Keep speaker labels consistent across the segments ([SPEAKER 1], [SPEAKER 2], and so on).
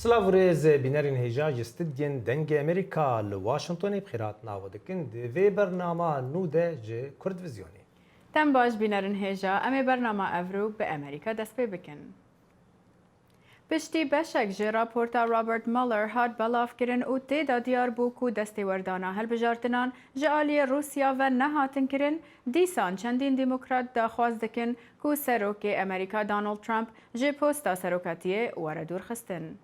[SPEAKER 1] سلاورز بینرین هجا جستدین دنگ امریکا لواشنطن بخیرات ناودکن دوی برنامه نوده جه کرد ویزیونی.
[SPEAKER 2] تم باش بینرین هجا امی برنامه افرو به امریکا دست پی بکن. پشتی بشک جه راپورتا رابرت مولر هات بلاف کرن او تیدا دیار بو کو دستی وردانا هل بجارتنان جه آلی روسیا و نهاتن کرن دیسان چندین دیموکرات دا خواز دکن کو سروک امریکا دانالد ترامپ جه پوستا سروکاتیه وردور خستن.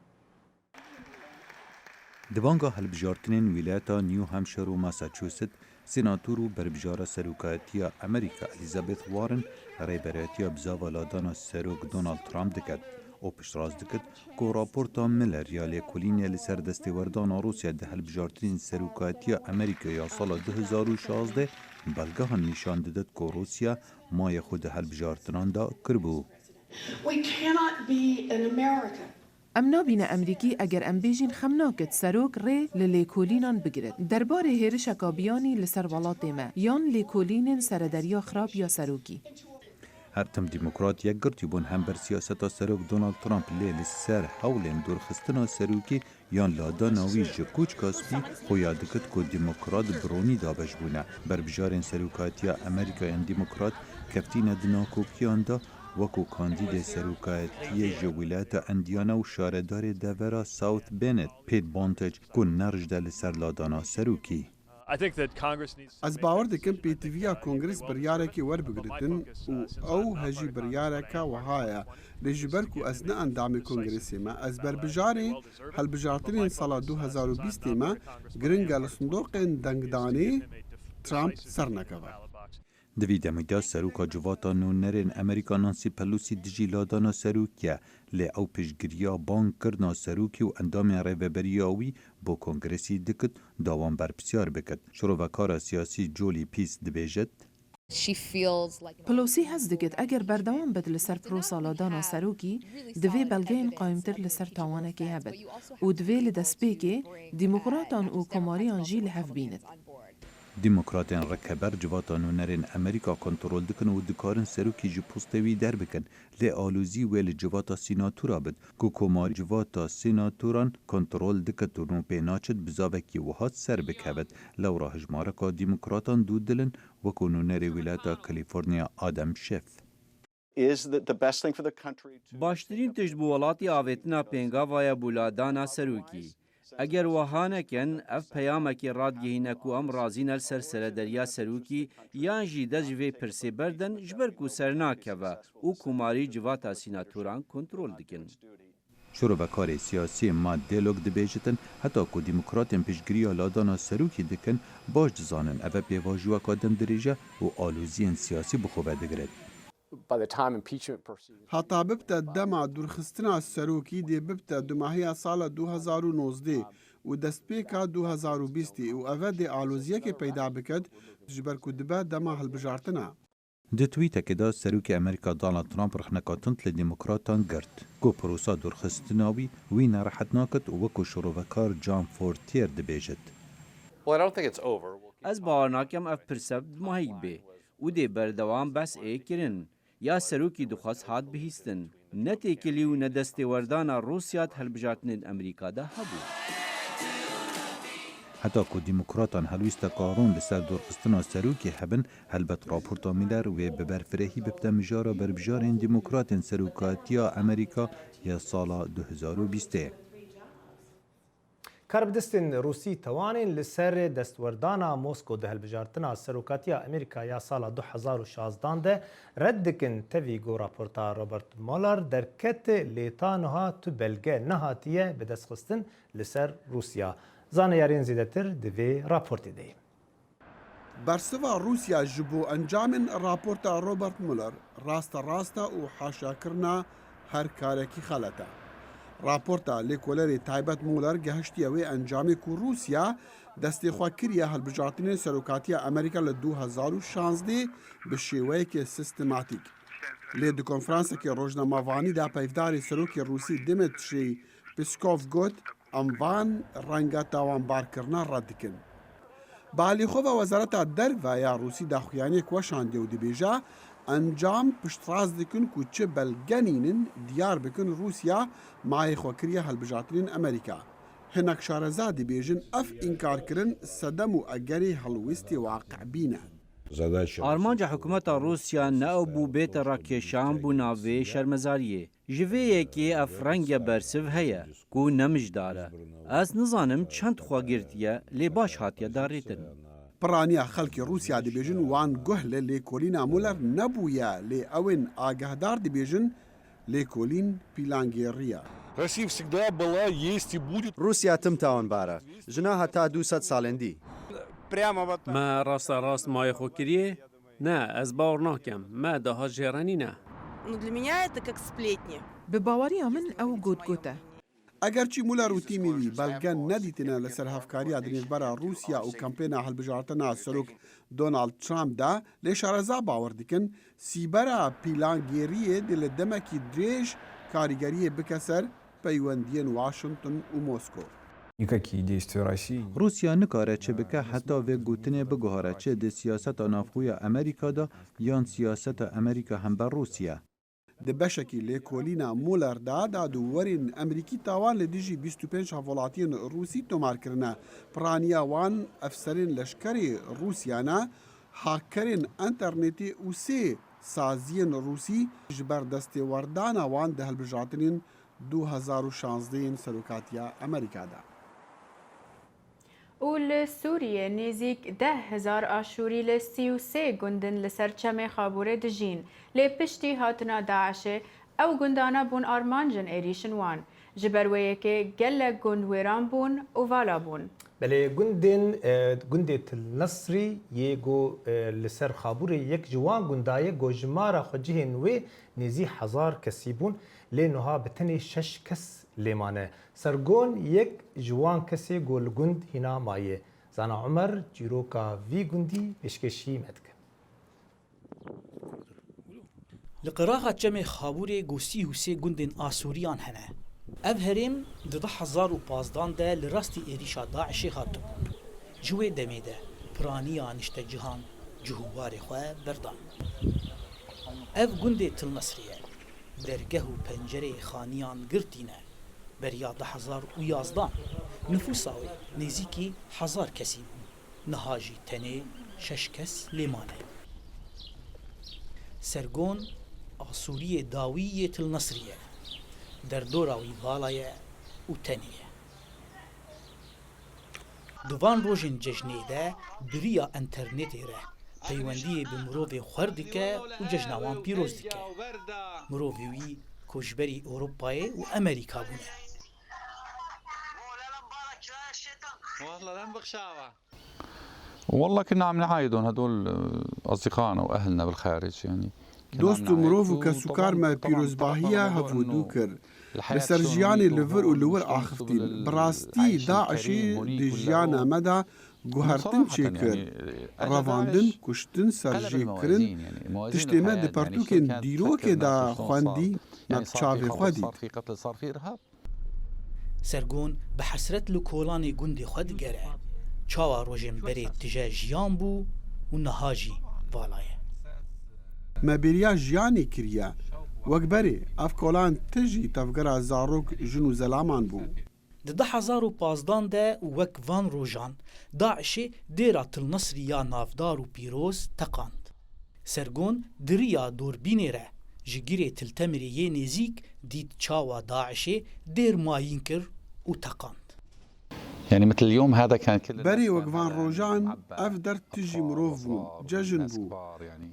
[SPEAKER 3] دبانگا هلبجارتنین ولایتا نیو همشر و ماساچوست سیناتور و بربجار سروکاتیا امریکا الیزابت وارن ریبراتیا بزاولادانا سروک دونالد ترامپ دکد او پشتراز دکد که راپورتا ملر یا لیکولینیا لسر دستیوردان روسیا ده هلبجارتنین سروکاتیا امریکا یا سال 2016 بلگه نشان دادد که روسیا مای خود هلبجارتنان دا کربو.
[SPEAKER 4] ام نابین امریکی اگر ام بیجین خمناکت سروک ری للیکولینان بگیرد. درباره هیرش اکابیانی لسر ولات ما یان لیکولینین سردریا خراب یا سروکی.
[SPEAKER 3] هر تم دیموکرات یک گرتیبون هم بر سیاستا سروک دونالد ترامپ لیل سر حولین دورخستنا سروکی یان لاداناوی جکوچ کاسپی خویاد دکت که دیموکرات برونی دابش بونه بر بجارین سروکاتیا امریکایان دیموکرات کفتین دناکوکیان دا وکو کاندید سروکاتی جویلات اندیانا و شاردار دورا ساوت بینت پیت بانتج کن نرج دل سرلادانا سروکی.
[SPEAKER 5] از باور دکم پیتویا کنگرس بریاره که ور بگردن و او هجی بریاره که وهایا لجبر کو از نه اندام کنگرسی ما از بر بجاری هل بجارترین سال 2020 ما گرنگ صندوق دنگدانی ترامپ سرنکوا.
[SPEAKER 3] دوی دمیدا سروکا جواتا نونرین امریکا نانسی پلوسی دجی لادانا سروکیا لی او پشگریا بانک کرنا سروکی و اندام ریوبریاوی با کنگرسی دکت داوان بر بسیار بکد. شروع سیاسی جولی پیس دبیجد
[SPEAKER 4] پلوسی هز دکت اگر بردوام بد لسر پروسا لادانا سروکی دوی بلگین قایمتر لسر تاوانه که هبد و دوی لدسپی که دیموکراتان و کماریان جیل هف بیند.
[SPEAKER 3] دیموکراتین رکبر جواتا نونرین امریکا کنترل دکن و دکارن سروکی جی پوستوی در بکن لی آلوزی ویل جواتا سیناتورا بد که کماری جواتا سیناتوران کنترل دکت و نو پیناچد بزاوکی وحاد سر بکبد لورا هجمارکا دیموکراتان دود دلن وکو نونری ولایتا کالیفورنیا آدم شف.
[SPEAKER 6] باشترین تشت بو ولاتی آویتنا پینگا ویا بولادانا سروکی. اگر وهانکن اف پیامکی رادگهینه کو ام رازین السر سردریا سروکی یان جی دجوی پرسی بردن جبر کو سرناکه و او کماری جواتا سیناتوران کنترل دکن.
[SPEAKER 3] شروع کار سیاسی ما دیالوگ دبیجتن حتی که دیموکراتین پیشگیری لادانا سروکی دکن باش دزانن اوه بیواجوا کادم دریجه و آلوزین سیاسی بخوبه دگرد.
[SPEAKER 5] حتی ببتا دما دورخستنا سروکی دی ببتا دماهی سال 2019 و دستپیکا 2020 و اوه دی آلوزیه که پیدا بکد جبر کدبه دما هلبجارتنا.
[SPEAKER 3] ده تویته که دا سروک امریکا دونالد ترامپ رخنکاتنت لدیموکراتان گرد. گو پروسا دورخستناوی وی نرحت ناکد و وکو شروعکار جان فورتیر دبیجد.
[SPEAKER 6] از باورناکم اف پرسب ماهی بی و دی بردوام بس ای کرن. یا سروکی دخواست هات بهیستن نتیکلی و ندستی وردانا روسیات هلبجارتنین امریکا ده هبو.
[SPEAKER 3] حتی که دیموکراتان هلویستا کارون لسر دورخستنا سروکی هبن هلبت راپورتا میلر و ببرفرهی ببتا مجارا بربجارین دیموکراتین سروکاتیا امریکا یا سالا 2020.
[SPEAKER 1] کاربدستن روسی توانین لسر دستوردانا موسکو ده هلبجارتنا سروکاتیا امریکا یا سال 2016 ده رد کن تیویگو راپورتا روبرت مولر درکت لیتانها تو بلگه نهاتیه به دستخستن لسر روسیا. زانیارین زیدتر دوی راپورتی دهیم.
[SPEAKER 5] برسوا روسیا جبو انجام راپورتا روبرت مولر راستا و حاشا کرنا هر کارکی خلطه. راپورتا لیکولری تایبت مولر گهشتیوی انجامی که روسیا دستی خواه کریه هلبجارتین سروکاتیا امریکا ل 2016 به شیوه که سیستماتیک. لید کنفرانس که روزنامه‌وانی دا پیفداری سروکی روسی دیمیتری پیسکوف گوت اموان رنگا تاوانبار کرنا رد کن. بالی خواه وزارت در و یا روسی دا خویانی کوشانده و دی بیجا ئەنجام پشتڕاست دکن و چ بەلگەنینن دیار بکن رووسیا مایە خۆکریە هەڵبژاترین ئەمریکا. هێناک شارەزا دەبێژن ئەف ئینکارکردن سەدەم و ئەگەری هەڵویستی واقعبینە.
[SPEAKER 6] ئارمانجا حکوومەتە رووسیا نەبوو بێتە ڕاکێشان بوو ناوێ شەرمەزاریە. ژڤەیەکێ ئەف ڕەنگە بەرسڤ هەیە و نەمژدارە. ئەس نزانم چەند خواگرتیە لێ باش هاتیە داڕێتن.
[SPEAKER 5] پڕانیا خەڵکی رووسیا دەبێژن وان گوه لە لێکۆلینا مولەر نەبوویە لێ ئەوێن ئاگەهدار دەبێژن لێکۆلین پیلانگێڕیە.
[SPEAKER 7] رووسیا تم تاوانبارە ژنا هەتا 200 ساڵێندی.
[SPEAKER 8] ما ڕاستە ڕاست مایە خۆکریە؟ نه ئەس باوەڕ ناکەم ما داهات ژێرانینە.
[SPEAKER 4] Bi bawariya min ew gotgot e.
[SPEAKER 5] ئەگەرچی مولەر و تیمی وی بەلگەن نەدیتنە لەسەر هەفکاریە دنێژبەرە رووسیا و کەمپێنە هەڵبژارتنە سەرۆک دۆناڵد ترامپدا لێ شارەزا باوەڕ دکن سیبەرە پیلانگێریە دێ لە دەمەکی درێژ کاریگەریە بکە سەر پەیوەندیên واشنگتن و مۆسکۆ.
[SPEAKER 3] رووسیا nikare çi bike heta vê gotinê biguhare çi di siyaseta navxuya Amerîka da yan siyaseta Amerîka hember Rûsya.
[SPEAKER 5] Di beşekî lêkolîna Mulerda dadûwerên Emerîkî tawan li dijî 25 hevolatiyên Rûsî tomarkirine. Piraniya wan efserên leşkerê Rûsyana hakkerên internetê û sê saziyên Rûsî ji ber destêwerdana wan di hilbijartinên 2016 serokatiya Amerîkada.
[SPEAKER 2] و li Sûriyê nêzik 10,000 aşûrî li 33 gundin li ser çemê Xaburê dijîn. Lê piştî hatina Daişê ew gundana bûn armancên êrîşin wan. Ji ber wê yekê gelek gund wêran bûn û vala bûn.
[SPEAKER 1] Belê gundê Til-Nesrî yê got li ser Xaburê yek ji wan gundayê gojmara xwecihên wê nêzî 1000 kesî bûn lê niha bi tenê 6 kes lêmane. Sergon yek ji wan kesê got li gund hîna mayê. Zana Umer çîroka vî gundî pêşkêşî me dike.
[SPEAKER 9] Li qiraxa çemê Xaburê gosî û sê gundên Asûriyan hene. Ev herêm di 2015 de li rastî êrîşa Daişê hatibû. Ji wê demê de piraniya niştecihan cihûwarê xwe berdan. Ev gundê Til-Nesrî ye. Dergeh û pencereyê xaniyan girtîne. Beriya 2011 nüfusa wê nêzîkî 1000 kesî bû. Niha jî tenê 6 kes lêmane. Sergon Asûriyê dawî yê Til-Nesrî ye. Derdora wî vala ye û tenê ye. Di van rojên cejnê de biriya internetê re peywendiyê bi mirovê xwer dike û cejna wan pîroz dike. Mirovê wî koçberî Ewropayê û Amerîka bûne.
[SPEAKER 10] والله كنا عم نعايدهم هدول اصدقائنا واهلنا بالخارج يعني
[SPEAKER 5] دوست و مرۆڤ و کەسوکار me pîrozbahiya hevûdû kir. Li ser jiyanê li vir û li wir axivtîn. Bi rastî Daişê di jiyana me de guhertin çêkir. Revandin, kuştin, serjêkirin, tiştê me di pertûkên dîrokê de xwendî me bi çavê xwe dît.
[SPEAKER 9] Sergon bi hesret li kolanê gundê xwe digere. Çawa rojên berê tije jiyan bû û niha jî vala ye.
[SPEAKER 5] Me bêriya jiyanê kiriye. Wek berê, ev kolan ti jî tevgera zarok jin û zelaman bû.
[SPEAKER 9] Di 2015 de wek van rojan Daişê dêra Til-Nesrî ya navdar û pîroz teqand. Sergon diriya dorbînê re ji girê Tiltemirê yê nêzik dît çawa Daişê dêr mayîn kir û teqand.
[SPEAKER 10] يعني مثل اليوم هذا كان كل
[SPEAKER 5] berê wek van rojan ev der ti jî mirov bû, cejin bû.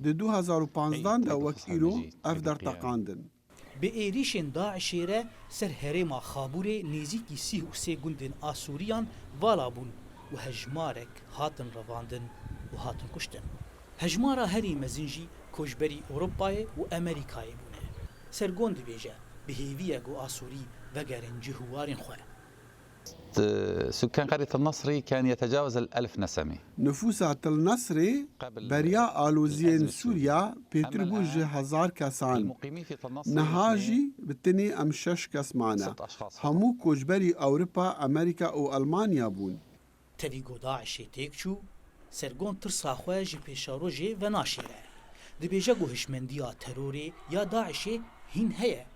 [SPEAKER 5] Di 2015 de wek îro ev der teqandin.
[SPEAKER 9] Bi êrîşên Daişê re ser herêma Xaburê nêzîkî 33 gundên Asûriyan vala bûn û hejmarek hatin revandin û hatin kuştin. Hejmara herî mezin jî koçberî Ewropayê û Amerîkayê bûne. Sergon dibêje bi hêviyek û Asûrî vegerên cihûwarên xwe.
[SPEAKER 10] سكان قرية النصري كان يتجاوز 1000 نسمة.
[SPEAKER 5] Nüfusa Til-Nesrê beriya aloziyên Sûriya pêtir bû ji 1000 kesan. Niha jî bi tenê em 6 kes mane. Hemû koçberî Ewropa, Amerîka û Almanya bûn.
[SPEAKER 9] Tevî got Daişê têk çû, Sergon tirsa xwe ji pêşarojê venaşîre. دبیجه گو هشمندیا تروری یا داعشی هین هیه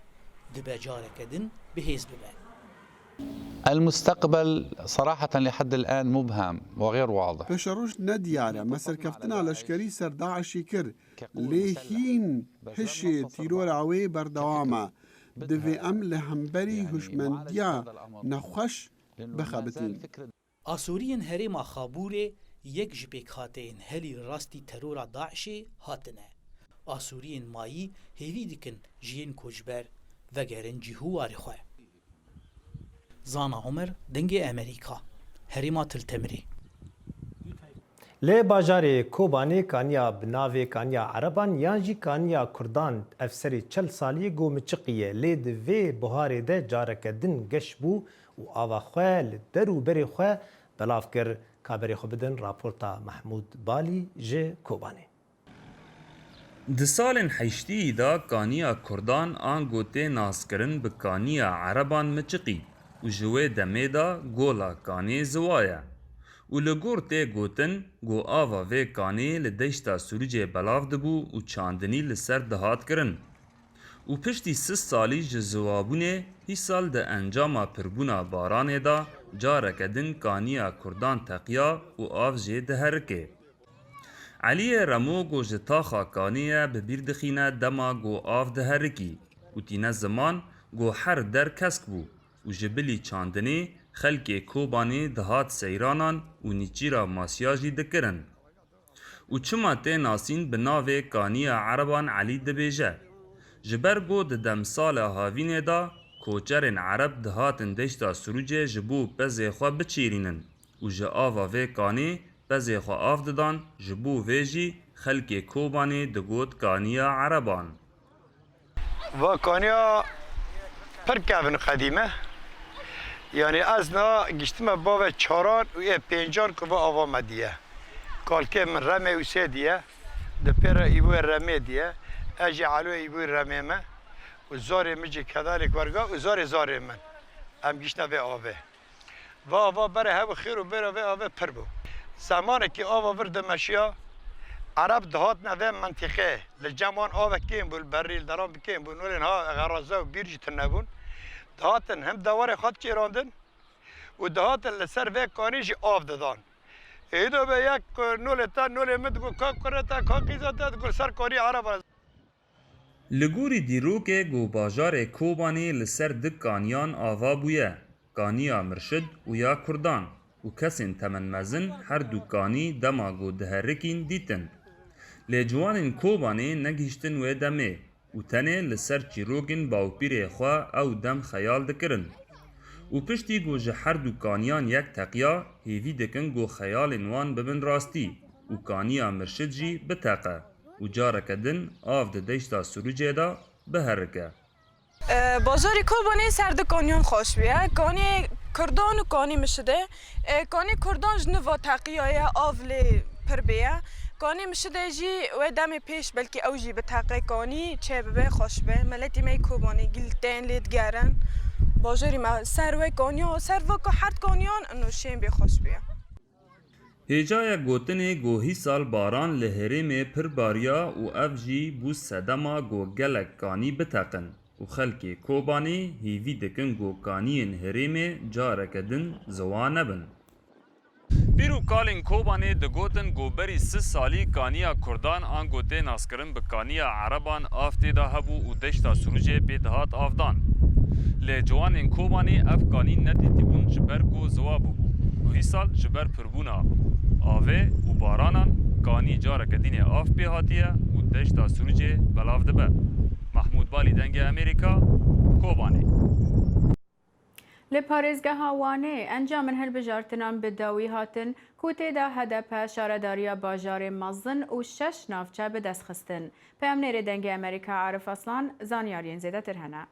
[SPEAKER 9] دبجاره کدن بهیز ببه.
[SPEAKER 10] المستقبل صراحة لحد الآن مبهم وغير واضح.
[SPEAKER 5] پێشەڕۆژ نەدیارە مەسەرکەفتنا لەشکری سەر داعشی کرد لێ هین هشێ تیرۆراوێ بەردەوامە دەوێ ئەم لە هەمبەری هوشمەندیا نەخۆش بخەبتین.
[SPEAKER 9] ئاسووریین هەرێما خابوورێ یەک ji pêk hateyên helî rastî terora Daişê hatine. Asûriyên mayî hêvî dikin ji yên koçber vegerin cîhûwarê xwe. Zana Umer dengê Amerîka herêma Tiltemirê.
[SPEAKER 1] Lê bajarê Kobanê kaniya bi navê kaniya Ereban yan jî kaniya Kurdan efserê çel salî got miçiqiye lê di vê buharê de careke din geş bû û ava xwe li der û berê xwe belav kir. Kaberê xwe bidin raporta Mahmud Balî ji Kobanê.
[SPEAKER 11] Di salên heyştiyî da kaniya Kurdan an gotê naskirin bi kaniya Ereban miçiqî û ji wê demê da gola kanê ziwaye. û li gor tê gotin got ava vê kanê li deşta Sûricê belav dibû û çandinî li ser dihat kirin. û piştî 6 salî ji ziwabûnê hîsal di encama pirbûna baranê da careke din kaniya Kurdan teqiya û av jê diherike. Eliyê Remo got ji taxa kaniyê bi bîr dixîne dema got av diherikî û tîne ziman got her der kesk bû û ji bilî çandinê xelkê Kobanê dihat seyranan û nîçîra masiya jî dikirin. û çima tê nasîn bi navê kaniya Ereban Elî dibêje. Ji ber got di demsala havînê da koçerên Ereb dihatin deşta Sûricê ji bo pezê xwe biçîrînin û ji ava vê kanê pezê xwe av didan ji bo vê jî xelkê Kobanê digot kaniya Ereban.
[SPEAKER 12] Va kaniya pir kevin qedîme. Yani ez na giştime bavê çaran û ê pêncan ku va ava me diye. Kalkê min remê û sê diye di pêra îbûyê remê diye. Ez jî eloyê îbûyê remê me û zarê min jî kedalek werga û zarê min. Em giştine vê avê. Va ava bere hev xêr û bêra vê avê pir bû. Zemanekî ava vir di meşiya Ereb dihatine vê mentîqê li ceman avek kêm bû li berî li deran bikêm bû nolên ha xeraze û bîr jî tune bûn. Dihatin hem dewarê xwe çêrandin û dihatin li ser vê kanî jî av didan. Êdo be yek nolê te nolê min digot ka kure te ka qîza te digot ser kanî Ereban.
[SPEAKER 11] Li gorî dîrokê got bajarê Kobanê li ser di kaniyan ava bûye. Kaniya Mirşid û ya Kurdan û kesên temenmezin her du kanî dema got diherikîn dîtin. Lê ciwanên Kobanê negihîştin wê demê û tenê li ser çîrokên bawpîrê xwe ew dem xeyal dikirin. û piştî got ji her du kaniyan yek teqiya hêvî dikin got xeyalên wan bibin rastî û kaniya Mirşid jî biteqe û careke din av di deşta Sûricê da biherike.
[SPEAKER 13] Bajarê Kobanê ser di kanyan xweş bûye. Kanê Kurdan û kanî Mirşidê. Kanê Kurdan ji niva teqiyaye av lê pir bêye. Kanî Mirşidê jî wê demê pêş belkî ew jî bi teqê kanî çê bibe xweş be. Meletî me Kobanê giltên lê digerin. Bajarê me ser wê kaniya ser veka hert kaniyan nûşên bê xweş bûye.
[SPEAKER 11] Hêcaya gotinê got hîsal baran li herêmê pir bariya û ev jî bû sedema got gelek kanî biteqin û xelkê Kobanê hêvî dikin got kaniyên herêmê careke din ziwan nebin. Pîr û kalên Kobanê digotin goberî 6 salî kaniya Kurdan an gotê naskirin bi kaniya Ereban av tê da hebû û deşta Sûricê pê dihat avdan. Lê ciwanên Kobanê ev kanî nedîtîbûn ji ber ku ziwa bûbû. û hîsal ji ber pirbûna avê û baranan kanî careke dînê av pê hatiye û deşta Sûricê belav dibe. Mahmud Balî dengê Amerîka, Kobanê.
[SPEAKER 2] Li parêzgeha Wanê encamên hilbijartinan bi dawî hatin ku tê da HDP şaredariya bajarê mezin û 6 navçe bi dest xistin. Peyamnêrê dengê Amerîka Arif Aslan zanyariyên zêdetir hene.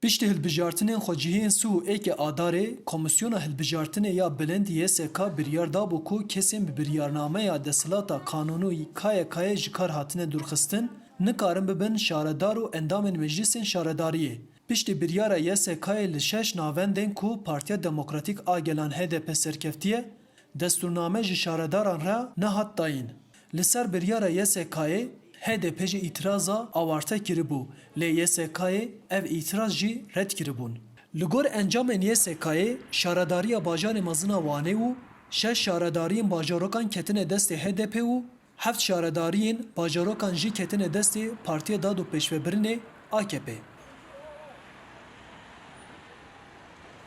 [SPEAKER 14] Piştî hilbijartinên xwecihiyên Sû êkê Adarê, Komisyona Hilbijartinê ya Bilind YSK biryar dabû ku kesên bi biryarnameya desthilata kanûnî KYK'yê ji kar hatine dûrxistin, nikarin bibin şaredar û endamên meclisên şaredariyê. Piştî biryara YSK'yê li 6 navendên ku Partiya Demokratîk a Gelan HDP serkeftiye, destûrname ji şaredaran re nehat dayîn. لسر بریارا یسکای HDP جی itirazا آوارته کربو لی یسکای ev itiraz جی رد کربون. لگور انجام یسکای شارداری باجار مزنا وانه و 6 شاردارین باجاروکان کتن دست HDP و 7 شاردارین باجاروکان جی کتن دست پارتی داد و پیشوبرین AKP.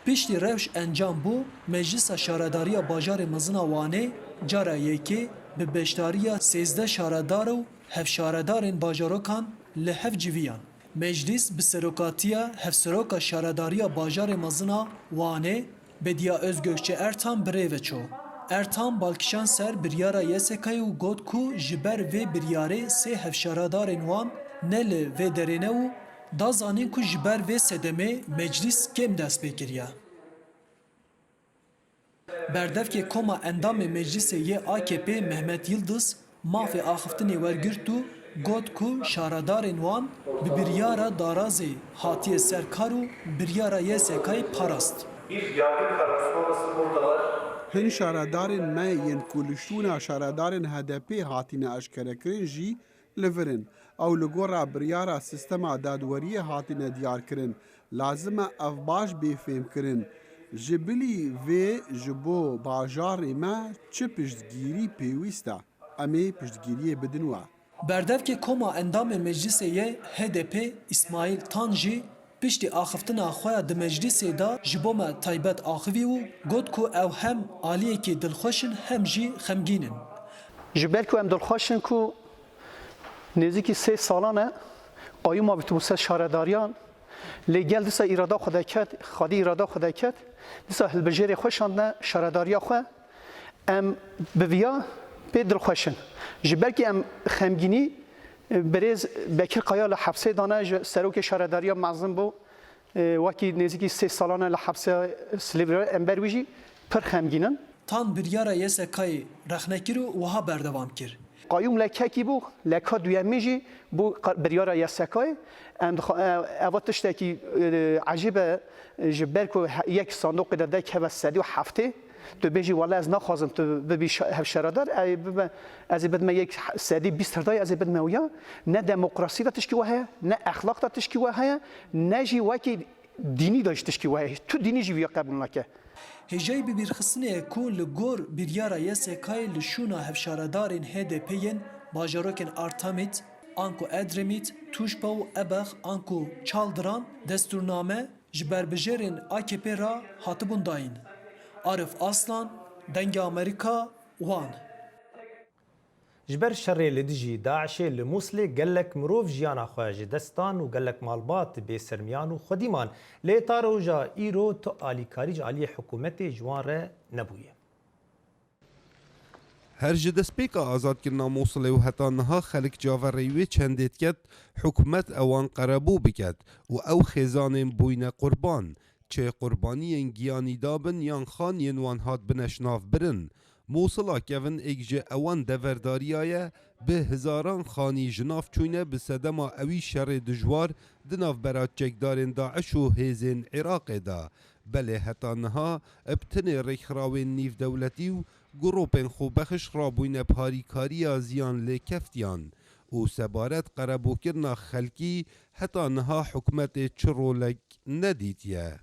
[SPEAKER 14] پیشتی روش انجام بو مجلس شارداری باجار مزنا وانه جارا یکی به بشتاری 13 شاردار و 7 شاردارین باجاروکان لحف جویان. مجلس به سروکاتیا هف سروکا شارداری باجار مزنا وانه بدیا özgökçe Ertan Breveço. Ertan balkişan ser biryara yesekay u god ku jiber ve biryare se hef şaradarên wan nele ve derene u da zanin ku jiber ve sedeme meclis kem dest pêkiriye. Berdevkê koma endamê meclisê yê AKP Mehmet Yıldız mafê axiftinê wergirt û got ku şaradarên wan bi biryara darazê hatiye serkar û biryara yesekayê parast.
[SPEAKER 5] Hin şaradarên me yên ku li şûna şaradarên HDP hatine eşkerekirin jî li virin. Ew li gora biryara sistema dadweriyê hatine diyarkirin. Lazim e ev baş bêfêmkirin. Ji bilî vê ji bo bajarê me çi piştgirî pêwîst e? Em ê piştgiriyê bidin we.
[SPEAKER 14] Berdevkê koma endamê meclisê yê HDP İsmail Tan jî piştî axiftina xwe ya di meclisê da ji bo me taybet axivî û got ku ew hem aliyekî dilxweşin hem jî xemgînin.
[SPEAKER 15] Ji ber ku em dilxweşin ku nêzîkî 3 salan e qayûma bitûse şaredariyan lê gel dîsa îrada xwe deket, xwedî îrada xwe deket, dîsa hilbijarê xwe şandine şaredariya xwe em bi viya pê dilxweşin. Ji ber ku em xemgînî برێز Bekir Qaya li hepsê dane ji serokê şaredariya mezin bû wekî nêzîkî 3 salan e li hepsê Silêvîrê em ber wî jî pir xemgînin.
[SPEAKER 14] Tan biryara yesekayê rexnekir û wiha berdewam kir.
[SPEAKER 15] Qayûm lekekî bû, leka duyemî jî bû biryara yesekayê em eva tiştekî ecîb e ji ber ku yek sandoqê de dek heve sedî û heftê tu bêjî wala ez naxwazim tu bibî hevşaradar ez ê bidime yek sedî 20 herdayê ez ê bidime wiya ne demokrasî de tişkî we heye ne exlaq da tişkî we heye ne jî wekî dînî da jî tişkî we heye tu dînî jî wiya qebûl nake.
[SPEAKER 14] Hêjeyê bibîrxistinê ku li gor biryara yesekayê li şûna hevşaradarên HDP'yên bajarokên Artamît, Anko Edremît, Tuşba û Ebex Anko Çaldıran destûrname ji berbijêrên AKP ra hatibûn dayîn. Arif Aslan, Dengê Amerîka, Wan.
[SPEAKER 1] Ji ber şerê li dijî Daişê li Muslê gelek mirov jiyana xwe ji destan û gelek malbat bêsermiyan û xwedîman lê ta roja îro tu alîkarî ji aliyê hikûmetê ji wan re nebûye.
[SPEAKER 16] Her ji destpêka azadkirina Mosulê û heta niha xelk caverê wê çendê diket hikûmet ewan qerebû biket û ew xêzanên bûyne qurban. Çê qurbaniyên giyanî dabin yan xaniyên wan hat bineşnav birin. Mosula kevin êk ji ewan deverdariya ye bi hizaran xanî ji nav çûne bi sedema ewî şerê dijwar di navbera çekdarên Daeş û hêzên Iraqê da. Belê heta niha ebtinê rêxrawên nîvdewletî û gropên xwebexiş rabûyne parîkariya ziyan lêkeftiyan. û sebaret qerebûkirina xelkî heta niha hikûmetê çi rolek nedîtiye.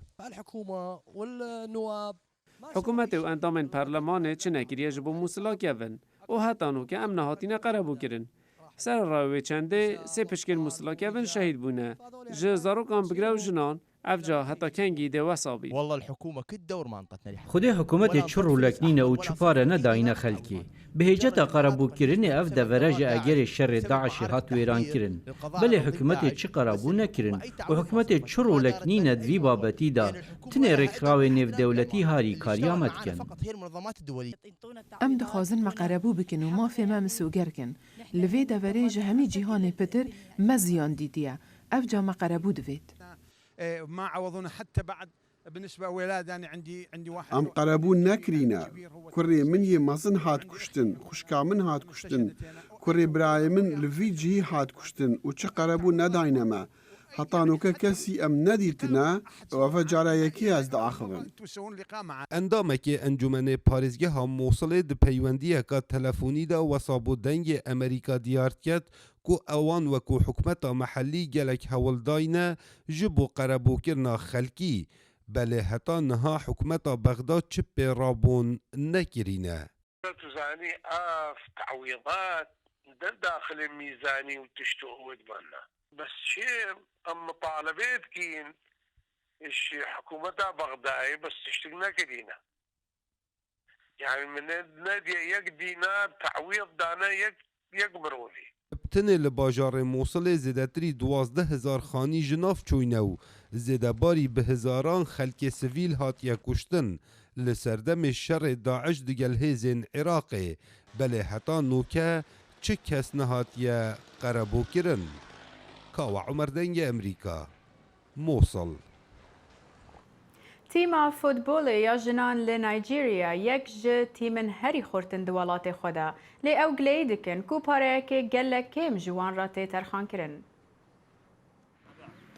[SPEAKER 8] حکومت و اندامên پەرلەمانê çi nekiriye ji bo Musila kevin û heta nûkê em nehatîne qerebû kirin. Ser rawê çendê sê pişkên Musila kevin şehîd bûne. Ji zarokan bigre û jinan ev ca heta kengî dê wesa bî.
[SPEAKER 17] Xwedê hikûmetê çi rolek nîne û çi pare nedayîne xelkê. Bi hêceta qerebûkirinê ev devere ji egerê şerê Daişê hat wêran kirin. Belê hikûmetê çi qerebû nekirin û hikûmetê çi rolek nîne di vî babetî da tinê rêkxrawê nêvdewletî harîkariya me dikin.
[SPEAKER 4] Em dixwazin me qerebû bikin û mafê me misûgerkin. Li vê deverê ji hemî cîhanê pitir me ziyan dîtiye. Ev ca me qerebû divêt.
[SPEAKER 5] Em qerebûn nekirîne. Kurê min yê mezin hat kuştin, xwişka min hat kuştin, kurê birayê min li vî cihî hat kuştin û çi qerebû nedayne me. هەتانوکە کەسی ئەم نەدیتنە ئەوە جارایەکی ئەس داخەون.
[SPEAKER 16] ئەندامێکی ئەنجومەنێ پارێزگەها مووسڵێ di peywendiyeka telefonî de wesabû dengê Amerîka diyar ket ku ewan wekû hikûmeta mehellî gelek hewildayne ji bo qerebûkirina xelkî belê heta niha hikûmeta Bexda çi pêrabûn nekirîne.
[SPEAKER 18] تزاني تعويضات داخل الميزاني وتشتغل بنا بس شيء أم مطالبات كين الشيء حكومتها بغدادي بس تشتغلنا كدينا يعني من نادي يك دينار تعويض دانا يك مرولي
[SPEAKER 16] Tinê li bajarê Mosulê zêdetirî 12,000 xanî ji nav çûyne û zêdebarî bi hizaran xelkê sivîl hatiye kuştin li serdemê şerê Daeş digel hêzên Iraqê belê heta nûke çi kes nehatiye qerebûkirin. Kawa Umer dengê Emerîka, Mosul.
[SPEAKER 2] تیما فوتبولی یا جنان ل نایجیریا یک ج تیمن هری خورتن دوالات خدا لی او گلی دکن کو پاره که گله کم جوان را ترخان کرن.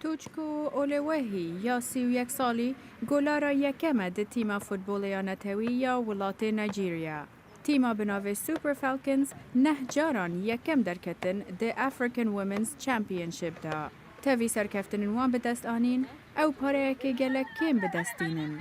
[SPEAKER 2] توچکو اولوهی یا 31 سالی گولارا یکمه ده تیما فوتبولیا نتوی یا ولات نایجیریا. تیما بناوی سوپر فالکنز نه جاران یکم درکتن ده افریکن وومنز چمپیونشیپ دا. تاوی سرکفتن وان به دست آنین او پاره که گله کم به دستینن.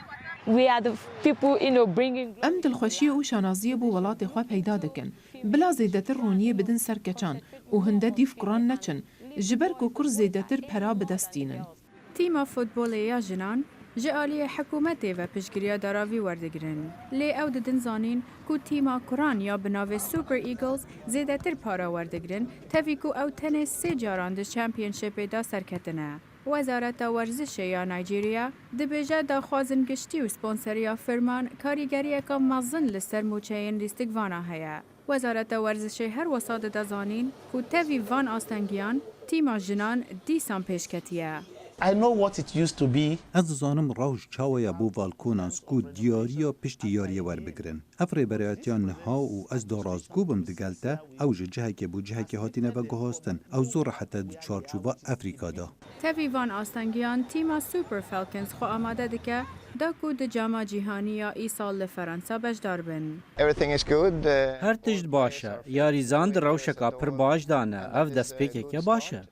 [SPEAKER 4] ام دلخوشی و شانازی بو ولات خوا پیدا دکن بلا زیدتر رونیه بدن سرکچان و هنده دیف قران نچن جبر کو کر زیدتر پرا به دستینن.
[SPEAKER 2] تیما فوتبولی یا جنان جعالی حکومتی و پشگیریا دراوی وردگرن. لی او ددن زانین کو تیما کران یا بناوی سوپر ایگلز زیدتر پارا وردگرن تاوی کو او تنه 3 جاران ده چمپیونشیپ دا سرکتنه. وزارت ورزش یا نایجیریا دبیجه داخوازن گشتی و سپانسریا فرمان کاریگری که مزن لسر موچین لیستگوانا هیا. وزارت ورزش هر وساده دزانین که تاوی وان آستنگیان تیما جنان دیسان پیشکتیه.
[SPEAKER 19] I know what it used to be.
[SPEAKER 3] Ez zanim roj çawaya bo balkonan sku diyariya piştî yariye werbigrin. Ev rêberiyatiyan niha û ez darazgû bim digelte ew ji cihekê bû cihekê hatîne veguhastin. Ew zor hete di çarçûva Efrîka da.
[SPEAKER 2] Tevî van astengiyan tîma Super Falcons xwe amade dike da ku di cama cîhanî ya îsal li Fransa bejdar bin.
[SPEAKER 19] Everything is good.
[SPEAKER 17] Her tişt baş e. Yarizan di rewşeka pir baş dane. Ev destpêkeke baş e.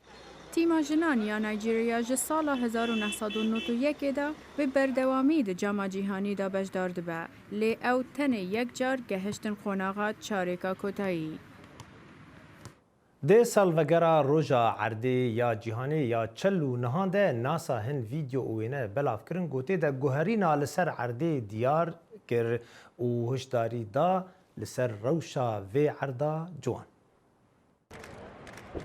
[SPEAKER 2] تیما جنان یا نایجیریا ج سال 1991 دا به بردوامی د جام جهانی دا بجدار دبه لی او تنه یک جار گهشتن خوناغا چارکا کوتایی
[SPEAKER 1] د سالوگرا روژا عردی یا جهانی یا چلو نهانده ناسا هن ویدیو اوینه بلاف کرن گوته دا گوهرینا لسر عردی دیار کر و هشداری دا لسر روشا و عردا جوان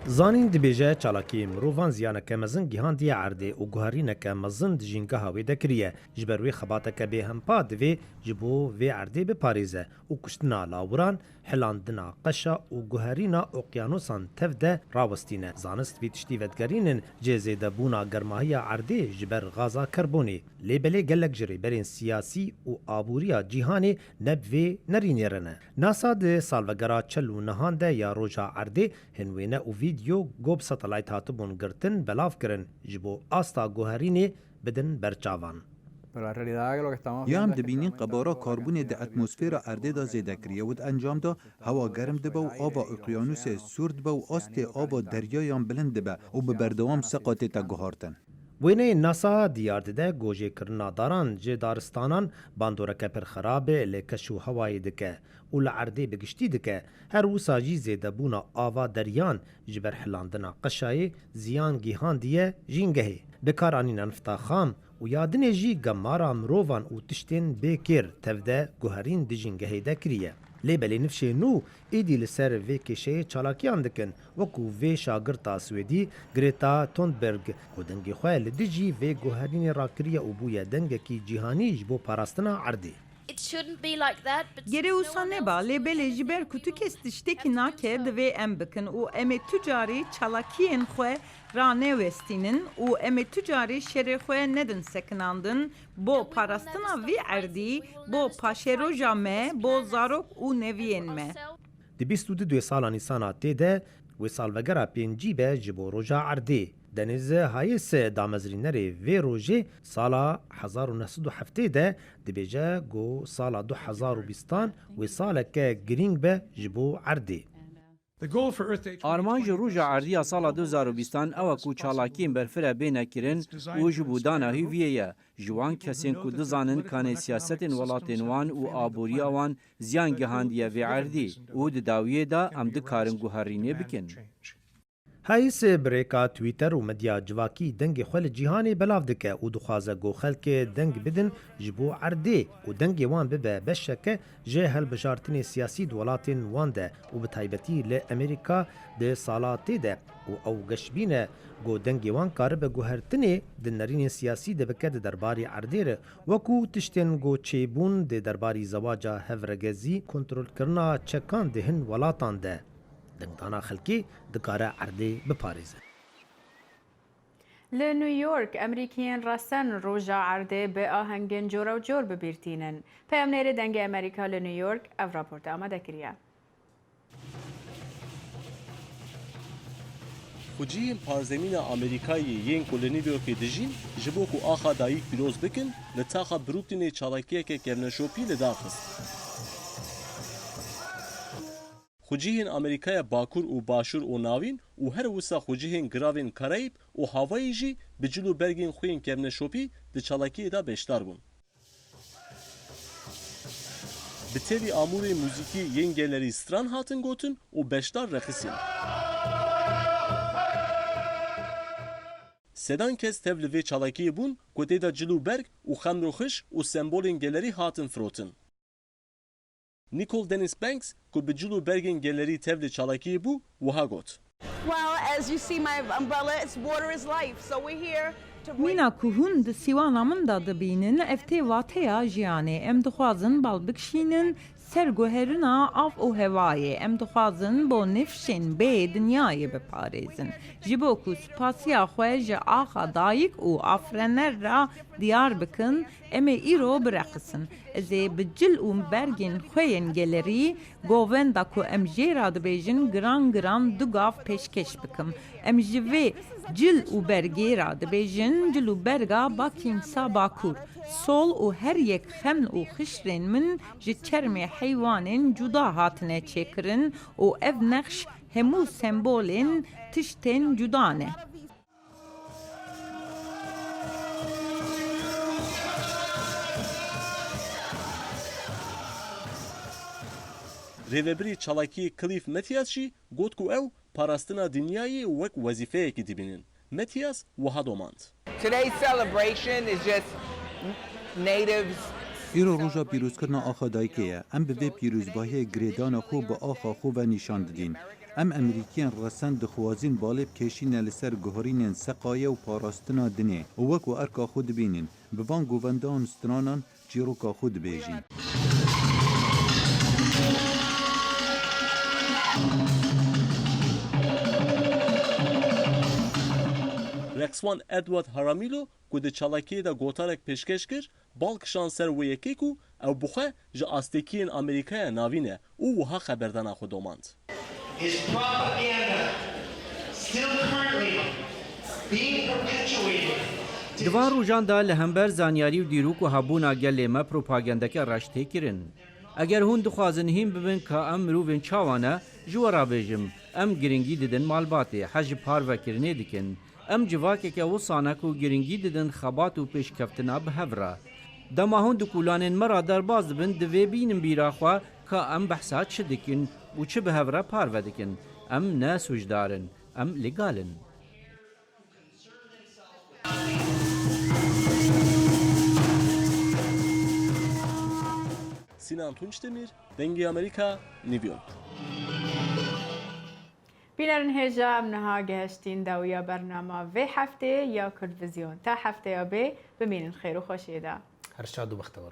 [SPEAKER 1] زانین دبیجه چالاکی مروفان زیانکه مزن گیهاندی عرده و گوهرینکه مزن دجینگه هاوی دکریه جبروی خباتکه به همپا دوی جبو وی عرده به پاریزه و کشتنا لاوران حلاندنا قشا و گوهرینا اقیانوسان تفده راوستینه زانست وی تشتی ودگرینن جزیده بونا گرماهی عرده جبر غازا کربونی لیبله گلک جری برین سیاسی و آبوریا جیهانی نبوی نرینیرنه ناسا ده سالوگرا چلو نهانده یا روژا عرده هنوینه و ویدیو گوب ساتلایت هاتبون گرتن بلاف کرن جبو آستا گوهرینی بدن برچاوان.
[SPEAKER 3] یا هم دبینین قبارا کاربون ده اتمسفیر ارده دا زیده کریه ود انجام دا هوا گرم دبه و آبا اقیانوس سرد به و آست آبا دریایان بلند دبه و به بردوام سقاطه تا گوهارتن.
[SPEAKER 1] وینه ناسا دیار ده گوژه کرنا داران جه دارستانان باندورکه پر خرابه لکشو هوایی دکه و لعرده بگشتی دکه هر وساجی زیده بونا آوا دریان جبر حلاندنا قشای زیان گیهان دیه جینگهی بکارانی نفتا خام و یادن جی گمارا مروان و تشتین بکر تفده گوهرین دی جینگهی ده کریه لیبلی نفشه نو ایدی لسر وی کشه چالاکیان دکن وکو وی شاگرتا سویدی گریتا توندبرگ و دنگی خواه لدیجی وی گوهرین راکریه و بویا دنگکی جیهانی جبو پاراستنا عردی.
[SPEAKER 20] Geri usane ba lebele jiber kutu kestişteki naked ve em bakın o eme tücari çalakiyen xwe rane westinin o eme tücari şere xwe nedin sekinandın bo parastina vi erdi bo paşeroja me bo zarok u neviyen me.
[SPEAKER 1] Di 22 sala Nisana têde wê salvegera pêncî be ji bo roja erdê دنیز هایس دامزرینری وی روژه سالا 1907 ده دبیجه گو سالا 2020 و سالا که گرینگ به جبو عردی.
[SPEAKER 6] آرمان ji roja erdiya sala 2020 ew ku çalakiyên berfirê bêne kirin û ji bûdana hêviyê ye ji wan kesên ku dizanin kanê siyasetên welatên wan û aboriya wan ziyan gihandiye vê erdî û di dawiyê de em dikarin guherînê bikin.
[SPEAKER 1] هایس بریکا تویتر و مدیا جواکی دنگ خل جیهانی بلاو دکه و دخوازه گو خلک دنگ بدن جبو عردی و دنگ وان ببه بشکه جه هل بجارتین سیاسی دولاتین وان ده و بتایبتی لامریکا ده سالاتی ده و او گشبینه گو دنگ وان کار به گوهرتنی ده نرین سیاسی ده بکه ده درباری عردی ره وکو تشتین گو چیبون ده درباری زواجا هفرگزی کنترول کرنا چکان ده هن ولاتان ده دنگدانا خلکی دکاره عردی بپاریزه.
[SPEAKER 2] لنيويورك أمريكيين رسن روجا عرضه بآهنگين جورا و جور ببيرتينن. پیامنیر دنگ أمريكا لنيويورك اف راپورت آمده کریا.
[SPEAKER 21] خوجیین پارزمین آمریکایی ین کو لنیویورک دجین جبو کو آخا دایک پیروز بکن لتاخا بروتین چالاکیه که کرنشوپی لداخست. خوجیهن آمریکای باکور و باشور و ناوین و هر وسا خوجیهن گراوین کارایب و هاوایی جی بجلو برگین خوین کرنشوپی د چالاکی دا بیشتر بون. بتوی آمور موزیکی ینگلری ستران هاتن گوتن و بیشتر رخصین. سدان کس تولوی چالاکی بون گوته دا جلو برگ و خمروخش و سمبولین گلری هاتن فروتن. نیکول دنیس بانکس که به جلو برگین گلری تبل چالاکی بو وها گوت.
[SPEAKER 22] Well, as you see my umbrella, it's water is life. So we're here to
[SPEAKER 20] مینا کوهون د سیوانا من دا دبینن افتی واتیا جیانه ام دخوازن بالبکشینن سرگوهرنا آف او هوایه ام دخوازن با نفشن به دنیای بپاریزن جبو کو سپاسیا خواه آخا دایک و آفرنر را دیار بکن ام ایرو برقصن ازی بجل و برگین خوین گلری گوون دا کو ام جیرا دبیجن گران دوگاف پیشکش بکم ام جوی جل و برگی را دبیجن جل و برگا باکین سا باکور sol و her yek xemn و xişrin min ji çermê heywanên cuda hatine çêkirin û ev nexş hemû sembolên tiştên cuda ne.
[SPEAKER 21] Rêveberî çalakî Cliff Mathias jî got ku ew parastina dinyayê wek wezîfeyekî dibînin. Mathias wiha domand.
[SPEAKER 23] Today's celebration is just natives.
[SPEAKER 3] ایرو روژا پیروزکرنا آخا دایکه ام به پیروزباهی گریدان خو با آخا خو و نشان دادین ام امریکیان رسن دخوازین بالب کشین لسر گهرین سقایه و پاراستنا دنه و وکو ارکا خود بینین بوان گووندان سترانان جیروکا خود بیجین
[SPEAKER 21] رکسوان ادوارد هرامیلو که ده چالاکی دا گوتارک پیشکش کر بالکشان سر و یکی کو او بخواه جا آستکین امریکای ناوینه او وها خبردانا خود دوماند.
[SPEAKER 6] دوان روژان دا لهمبر زانیاری و دیروک و هبونا گلی ما پروپاگندک رشته کرن. اگر هون دخوازن هیم ببین که ام مروفین چاوانه جوارا بیجم ام گرنگی دیدن مالباتی حج پار و کرنه دیکن ام جواکه که وصانک و گرنگی دیدن خبات و پیشکفتنا به هفره. دما هون دکولانین مرا در باز بین دوی بینم بیراخوا که ام بحثات شدکن و چه به هفره پار ودکن ام ناسوش دارن ام لگالن.
[SPEAKER 21] سینان تونچتمیر دنگی امریکا نیویورک.
[SPEAKER 2] بینرن هجا امنها گهشتین داویا برنامه و هفته یا کردویزیون تا هفته یا به بمینن خیر و خوشیده.
[SPEAKER 1] هر شاد و بختور.